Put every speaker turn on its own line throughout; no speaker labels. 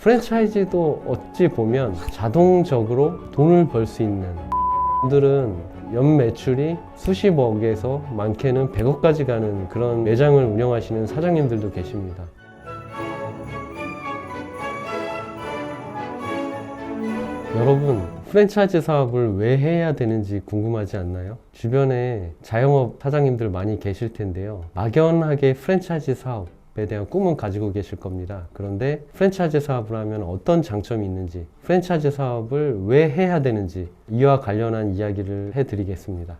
프랜차이즈도 어찌 보면 자동적으로 돈을 벌 수 있는 분들은 연 매출이 수십억에서 많게는 100억까지 가는 그런 매장을 운영하시는 사장님들도 계십니다. 여러분, 프랜차이즈 사업을 왜 해야 되는지 궁금하지 않나요? 주변에 자영업 사장님들 많이 계실 텐데요. 막연하게 프랜차이즈 사업에 대한 꿈은 가지고 계실 겁니다. 그런데 프랜차이즈 사업을 하면 어떤 장점이 있는지, 프랜차이즈 사업을 왜 해야 되는지 이와 관련한 이야기를 해드리겠습니다.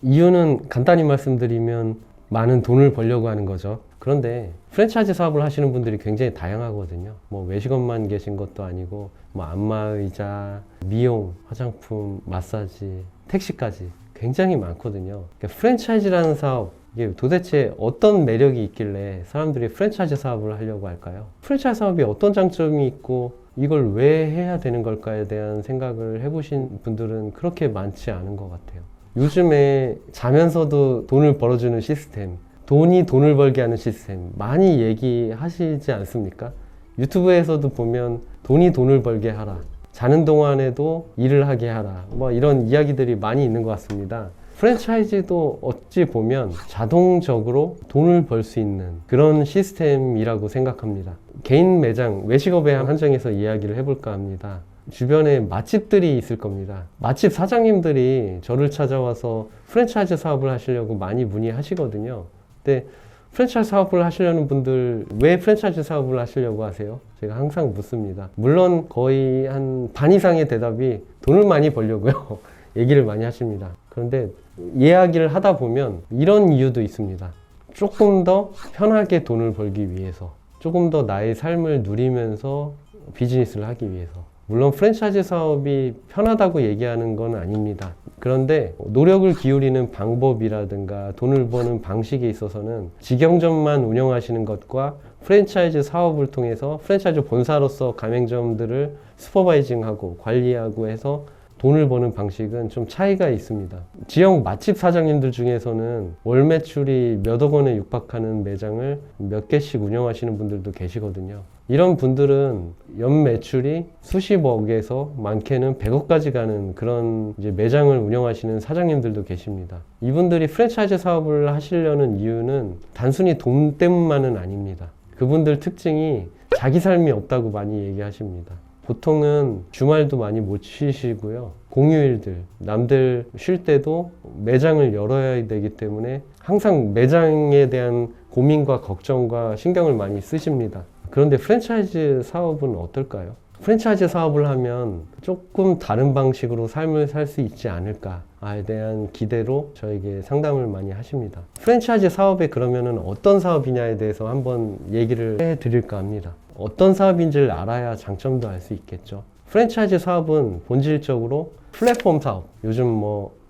이유는 간단히 말씀드리면 많은 돈을 벌려고 하는 거죠. 그런데 프랜차이즈 사업을 하시는 분들이 굉장히 다양하거든요. 외식업만 계신 것도 아니고 안마의자, 미용, 화장품, 마사지, 택시까지 굉장히 많거든요. 그러니까 프랜차이즈라는 사업, 이게 도대체 어떤 매력이 있길래 사람들이 프랜차이즈 사업을 하려고 할까요? 프랜차이즈 사업이 어떤 장점이 있고 이걸 왜 해야 되는 걸까에 대한 생각을 해보신 분들은 그렇게 많지 않은 것 같아요. 요즘에 자면서도 돈을 벌어주는 시스템, 돈이 돈을 벌게 하는 시스템 많이 얘기하시지 않습니까? 유튜브에서도 보면 돈이 돈을 벌게 하라, 자는 동안에도 일을 하게 하라, 이런 이야기들이 많이 있는 것 같습니다. 프랜차이즈도 어찌 보면 자동적으로 돈을 벌 수 있는 그런 시스템이라고 생각합니다. 개인 매장, 외식업에 한정해서 이야기를 해볼까 합니다. 주변에 맛집들이 있을 겁니다. 맛집 사장님들이 저를 찾아와서 프랜차이즈 사업을 하시려고 많이 문의하시거든요. 근데 프랜차이즈 사업을 하시려는 분들 왜 프랜차이즈 사업을 하시려고 하세요? 제가 항상 묻습니다. 물론 거의 한 반 이상의 대답이 돈을 많이 벌려고요 얘기를 많이 하십니다. 그런데 이야기를 하다 보면 이런 이유도 있습니다. 조금 더 편하게 돈을 벌기 위해서, 조금 더 나의 삶을 누리면서 비즈니스를 하기 위해서. 물론 프랜차이즈 사업이 편하다고 얘기하는 건 아닙니다. 그런데 노력을 기울이는 방법이라든가 돈을 버는 방식에 있어서는 직영점만 운영하시는 것과 프랜차이즈 사업을 통해서 프랜차이즈 본사로서 가맹점들을 슈퍼바이징하고 관리하고 해서 돈을 버는 방식은 좀 차이가 있습니다. 지역 맛집 사장님들 중에서는 월 매출이 몇억 원에 육박하는 매장을 몇 개씩 운영하시는 분들도 계시거든요. 이런 분들은 연 매출이 수십억에서 많게는 100억까지 가는 그런 매장을 운영하시는 사장님들도 계십니다. 이분들이 프랜차이즈 사업을 하시려는 이유는 단순히 돈 때문만은 아닙니다. 그분들 특징이 자기 삶이 없다고 많이 얘기하십니다. 보통은 주말도 많이 못 쉬시고요. 공휴일들, 남들 쉴 때도 매장을 열어야 되기 때문에 항상 매장에 대한 고민과 걱정과 신경을 많이 쓰십니다. 그런데 프랜차이즈 사업은 어떨까요? 프랜차이즈 사업을 하면 조금 다른 방식으로 삶을 살 수 있지 않을까에 대한 기대로 저에게 상담을 많이 하십니다. 프랜차이즈 사업에 그러면은 어떤 사업이냐에 대해서 한번 얘기를 해드릴까 합니다. 어떤 사업인지를 알아야 장점도 알 수 있겠죠. 프랜차이즈 사업은 본질적으로 플랫폼 사업, 요즘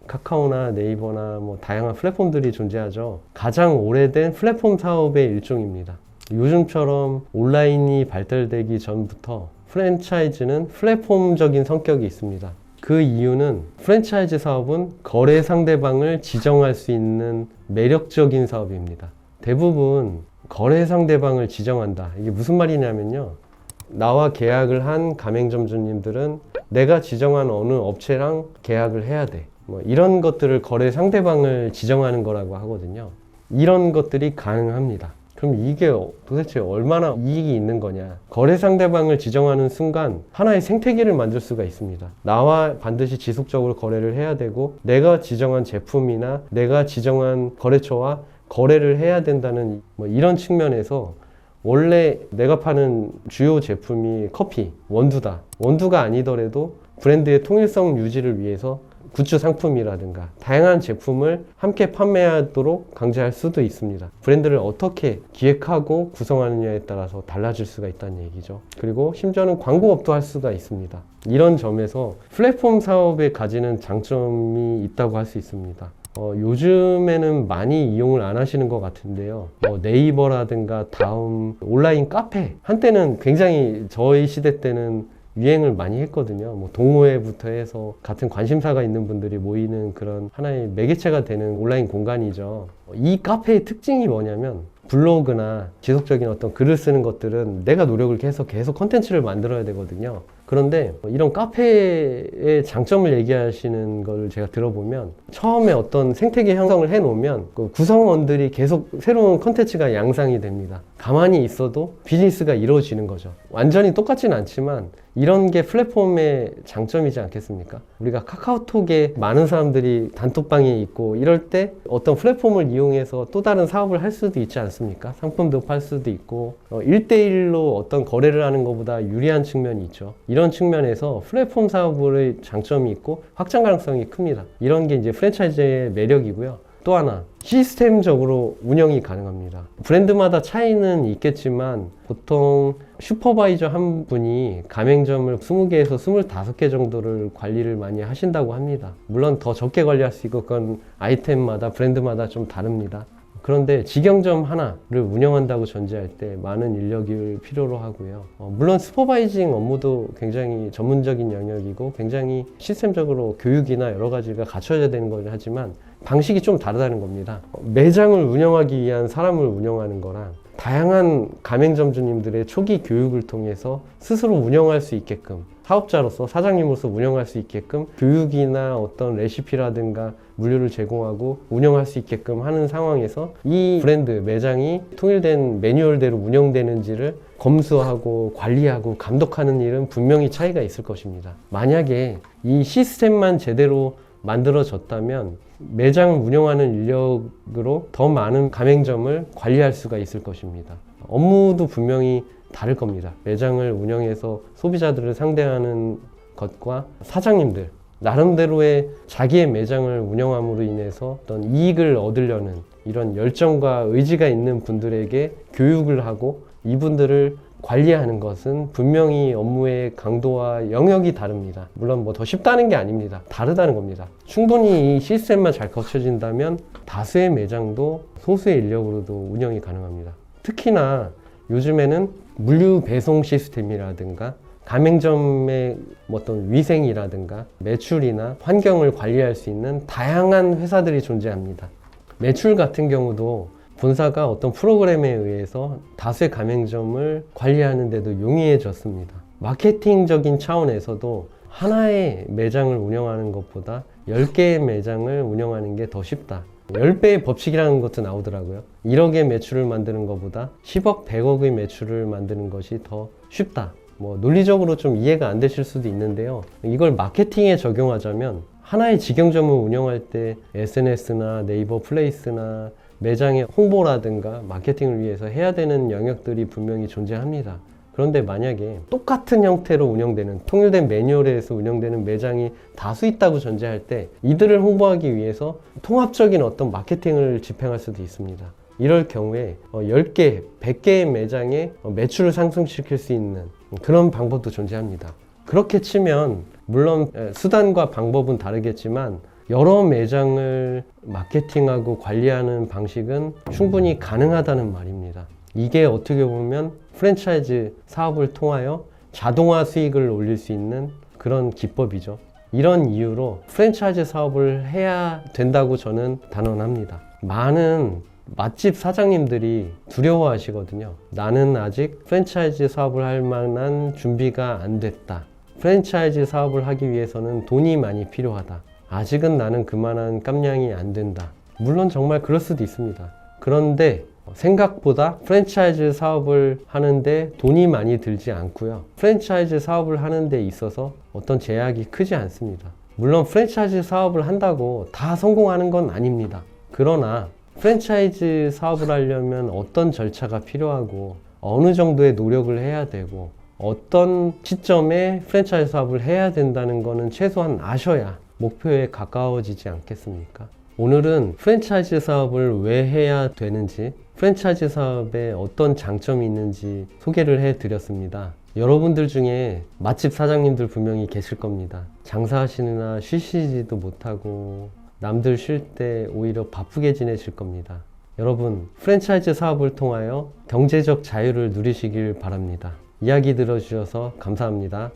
카카오나 네이버나 다양한 플랫폼들이 존재하죠. 가장 오래된 플랫폼 사업의 일종입니다. 요즘처럼 온라인이 발달되기 전부터 프랜차이즈는 플랫폼적인 성격이 있습니다. 그 이유는 프랜차이즈 사업은 거래 상대방을 지정할 수 있는 매력적인 사업입니다. 대부분 거래 상대방을 지정한다. 이게 무슨 말이냐면요. 나와 계약을 한 가맹점주님들은 내가 지정한 어느 업체랑 계약을 해야 돼. 이런 것들을 거래 상대방을 지정하는 거라고 하거든요. 이런 것들이 가능합니다. 그럼 이게 도대체 얼마나 이익이 있는 거냐? 거래 상대방을 지정하는 순간 하나의 생태계를 만들 수가 있습니다. 나와 반드시 지속적으로 거래를 해야 되고, 내가 지정한 제품이나 내가 지정한 거래처와 거래를 해야 된다는 이런 측면에서, 원래 내가 파는 주요 제품이 커피, 원두다. 원두가 아니더라도 브랜드의 통일성 유지를 위해서 굿즈 상품이라든가 다양한 제품을 함께 판매하도록 강제할 수도 있습니다. 브랜드를 어떻게 기획하고 구성하느냐에 따라서 달라질 수가 있다는 얘기죠. 그리고 심지어는 광고업도 할 수가 있습니다. 이런 점에서 플랫폼 사업에 가지는 장점이 있다고 할 수 있습니다. 요즘에는 많이 이용을 안 하시는 것 같은데요. 네이버라든가 다음, 온라인 카페, 한때는 굉장히 저희 시대 때는 유행을 많이 했거든요. 동호회부터 해서 같은 관심사가 있는 분들이 모이는 그런 하나의 매개체가 되는 온라인 공간이죠. 이 카페의 특징이 뭐냐면 블로그나 지속적인 어떤 글을 쓰는 것들은 내가 노력을 계속 컨텐츠를 만들어야 되거든요. 그런데 이런 카페의 장점을 얘기하시는 걸 제가 들어보면 처음에 어떤 생태계 형성을 해 놓으면 그 구성원들이 계속 새로운 컨텐츠가 양상이 됩니다. 가만히 있어도 비즈니스가 이루어지는 거죠. 완전히 똑같진 않지만 이런 게 플랫폼의 장점이지 않겠습니까? 우리가 카카오톡에 많은 사람들이 단톡방에 있고 이럴 때 어떤 플랫폼을 이용해서 또 다른 사업을 할 수도 있지 않습니까? 상품도 팔 수도 있고 1대1로 어떤 거래를 하는 것보다 유리한 측면이 있죠. 이런 측면에서 플랫폼 사업의 장점이 있고 확장 가능성이 큽니다. 이런 게 이제 프랜차이즈의 매력이고요. 또 하나, 시스템적으로 운영이 가능합니다. 브랜드마다 차이는 있겠지만 보통 슈퍼바이저 한 분이 가맹점을 20개에서 25개 정도를 관리를 많이 하신다고 합니다. 물론 더 적게 관리할 수 있고 그건 아이템마다 브랜드마다 좀 다릅니다. 그런데 직영점 하나를 운영한다고 전제할 때 많은 인력을 필요로 하고요. 물론 슈퍼바이징 업무도 굉장히 전문적인 영역이고 굉장히 시스템적으로 교육이나 여러 가지가 갖춰져야 되는 거긴 하지만 방식이 좀 다르다는 겁니다. 매장을 운영하기 위한 사람을 운영하는 거랑 다양한 가맹점주님들의 초기 교육을 통해서 스스로 운영할 수 있게끔 사업자로서 사장님으로서 운영할 수 있게끔 교육이나 어떤 레시피라든가 물류를 제공하고 운영할 수 있게끔 하는 상황에서 이 브랜드 매장이 통일된 매뉴얼대로 운영되는지를 검수하고 관리하고 감독하는 일은 분명히 차이가 있을 것입니다. 만약에 이 시스템만 제대로 만들어졌다면 매장을 운영하는 인력으로 더 많은 가맹점을 관리할 수가 있을 것입니다. 업무도 분명히 다를 겁니다. 매장을 운영해서 소비자들을 상대하는 것과 사장님들 나름대로의 자기의 매장을 운영함으로 인해서 어떤 이익을 얻으려는 이런 열정과 의지가 있는 분들에게 교육을 하고 이분들을 관리하는 것은 분명히 업무의 강도와 영역이 다릅니다. 물론 뭐 더 쉽다는 게 아닙니다. 다르다는 겁니다. 충분히 이 시스템만 잘 거쳐진다면 다수의 매장도 소수의 인력으로도 운영이 가능합니다. 특히나 요즘에는 물류 배송 시스템이라든가 가맹점의 어떤 위생이라든가 매출이나 환경을 관리할 수 있는 다양한 회사들이 존재합니다. 매출 같은 경우도 본사가 어떤 프로그램에 의해서 다수의 가맹점을 관리하는 데도 용이해졌습니다. 마케팅적인 차원에서도 하나의 매장을 운영하는 것보다 10개의 매장을 운영하는 게 더 쉽다. 10배의 법칙이라는 것도 나오더라고요. 1억의 매출을 만드는 것보다 10억, 100억의 매출을 만드는 것이 더 쉽다. 뭐 논리적으로 좀 이해가 안 되실 수도 있는데요. 이걸 마케팅에 적용하자면 하나의 직영점을 운영할 때 SNS나 네이버 플레이스나 매장의 홍보라든가 마케팅을 위해서 해야 되는 영역들이 분명히 존재합니다. 그런데 만약에 똑같은 형태로 운영되는 통일된 매뉴얼에서 운영되는 매장이 다수 있다고 전제할 때 이들을 홍보하기 위해서 통합적인 어떤 마케팅을 집행할 수도 있습니다. 이럴 경우에 10개, 100개의 매장에 매출을 상승시킬 수 있는 그런 방법도 존재합니다. 그렇게 치면 물론 수단과 방법은 다르겠지만 여러 매장을 마케팅하고 관리하는 방식은 충분히 가능하다는 말입니다. 이게 어떻게 보면 프랜차이즈 사업을 통하여 자동화 수익을 올릴 수 있는 그런 기법이죠. 이런 이유로 프랜차이즈 사업을 해야 된다고 저는 단언합니다. 많은 맛집 사장님들이 두려워하시거든요. 나는 아직 프랜차이즈 사업을 할 만한 준비가 안 됐다. 프랜차이즈 사업을 하기 위해서는 돈이 많이 필요하다. 아직은 나는 그만한 깜냥이 안 된다. 물론 정말 그럴 수도 있습니다. 그런데 생각보다 프랜차이즈 사업을 하는데 돈이 많이 들지 않고요. 프랜차이즈 사업을 하는 데 있어서 어떤 제약이 크지 않습니다. 물론 프랜차이즈 사업을 한다고 다 성공하는 건 아닙니다. 그러나 프랜차이즈 사업을 하려면 어떤 절차가 필요하고 어느 정도의 노력을 해야 되고 어떤 시점에 프랜차이즈 사업을 해야 된다는 거는 최소한 아셔야 목표에 가까워지지 않겠습니까? 오늘은 프랜차이즈 사업을 왜 해야 되는지, 프랜차이즈 사업에 어떤 장점이 있는지 소개를 해드렸습니다. 여러분들 중에 맛집 사장님들 분명히 계실 겁니다. 장사하시느라 쉬시지도 못하고 남들 쉴 때 오히려 바쁘게 지내실 겁니다. 여러분, 프랜차이즈 사업을 통하여 경제적 자유를 누리시길 바랍니다. 이야기 들어주셔서 감사합니다.